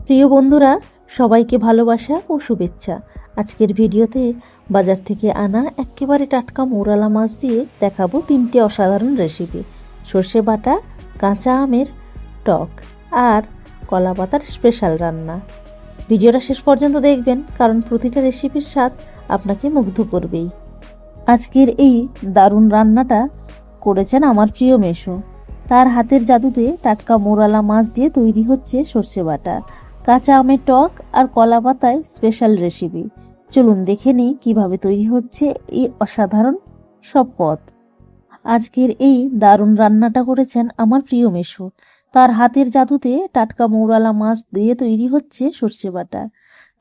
প্রিয় বন্ধুরা, সবাইকে ভালোবাসা ও শুভেচ্ছা। আজকের ভিডিওতে বাজার থেকে আনা একেবারে টাটকা মৌরালা মাছ দিয়ে দেখাবো 3টে অসাধারণ রেসিপি। সর্ষে বাটা, কাঁচা আমের টক আর কলা পাতার স্পেশাল রান্না। ভিডিওটা শেষ পর্যন্ত দেখবেন, কারণ প্রতিটা রেসিপির স্বাদ আপনাকে মুগ্ধ করবেই। আজকের এই দারুণ রান্নাটা করেছেন আমার প্রিয় মেশো। তার হাতের জাদুতে টাটকা মোরালা মাছ দিয়ে তৈরি হচ্ছে সর্ষে বাটা, কাঁচা আমের টক আর কলা পাতায় স্পেশাল রেসিপি। চলুন দেখে নিই কিভাবে তৈরি হচ্ছে এই অসাধারণ সব পদ। আজকের এই দারুণ রান্নাটা করেছেন আমার প্রিয় মেশো। তার হাতের জাদুতে টাটকা মৌরালা মাছ দিয়ে তৈরি হচ্ছে সর্ষে বাটা,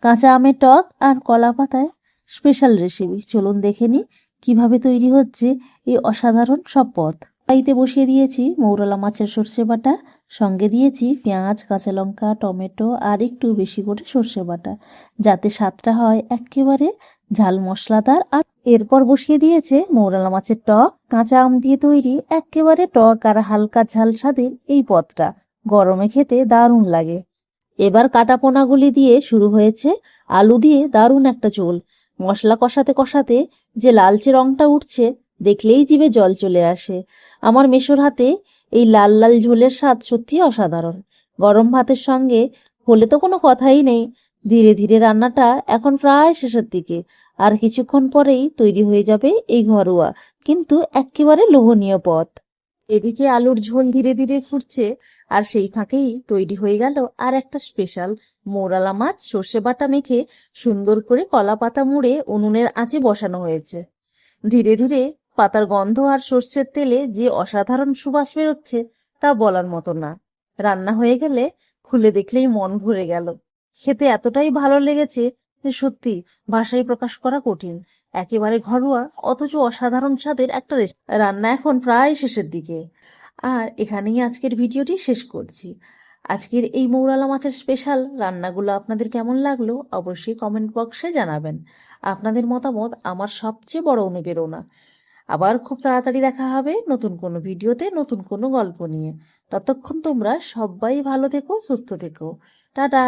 কাঁচা আমের টক আর কলা পাতায় স্পেশাল রেসিপি। চলুন দেখে নিই কিভাবে তৈরি হচ্ছে এই অসাধারণ সব পদ। কড়াইতে বসিয়ে দিয়েছি মৌরলা মাছের সর্ষে বাটা, সঙ্গে দিয়েছি পেঁয়াজ, কাঁচা লঙ্কা, টমেটো আর একটু বেশি করে সর্ষে বাটা, যাতে স্বাদটা হয় একেবারে ঝাল মশলাদার। আর এরপর বসিয়ে দিয়েছে মৌরলা মাছের টক, কাঁচা আম দিয়ে তৈরি একেবারে টক আর হালকা ঝাল স্বাদের এই পদটা গরমে খেতে দারুণ লাগে। এবার কাটা পোনাগুলি দিয়ে শুরু হয়েছে আলু দিয়ে দারুণ একটা ঝোল। মশলা কষাতে কষাতে যে লালচে রংটা উঠছে, দেখলেই জিভে জল চলে আসে। আমার মেশোর হাতে এই লাল লাল ঝোলের স্বাদ সত্যি অসাধারণ। গরম ভাতের সঙ্গে হলে তো কোনো কথাই নেই। ধীরে ধীরে রান্নাটা এখন প্রায় শেষের দিকে, আর কিছুক্ষণ পরেই তৈরি হয়ে যাবে এই ঘরোয়া কিন্তু একেবারে লোভনীয় পদ। এদিকে আলুর ঝোল ধীরে ধীরে ফুটছে, আর সেই ফাঁকেই তৈরি হয়ে গেল আর একটা স্পেশাল মৌরালা মাছ সর্ষে বাটা মেখে সুন্দর করে কলা পাতা মুড়ে উনুনের আঁচে বসানো হয়েছে। ধীরে ধীরে পাতার গন্ধ আর সর্ষের তেলে যে অসাধারণ সুবাস বেরোচ্ছে, তা বলার মতো না। রান্না হয়ে গেলে খুলে দেখলেই মন ভরে গেল। খেতে এতটাই ভালো লেগেছে যে সত্যি ভাষায় প্রকাশ করা কঠিন। একেবারে ঘরোয়া অথচ অসাধারণ স্বাদের একটা রান্না এখন প্রায় শেষের দিকে। আর এখানেই আজকের ভিডিওটি শেষ করছি। আজকের এই মৌরালা মাছের স্পেশাল রান্নাগুলো আপনাদের কেমন লাগলো অবশ্যই কমেন্ট বক্সে জানাবেন। আপনাদের মতামত আমার সবচেয়ে বড় অনুপ্রেরণা। আবার খুব তাড়াতাড়ি দেখা হবে নতুন কোনো ভিডিওতে, নতুন কোনো গল্প নিয়ে। ততক্ষণ তোমরা সবাই ভালো থেকো, সুস্থ থেকো। টাটা।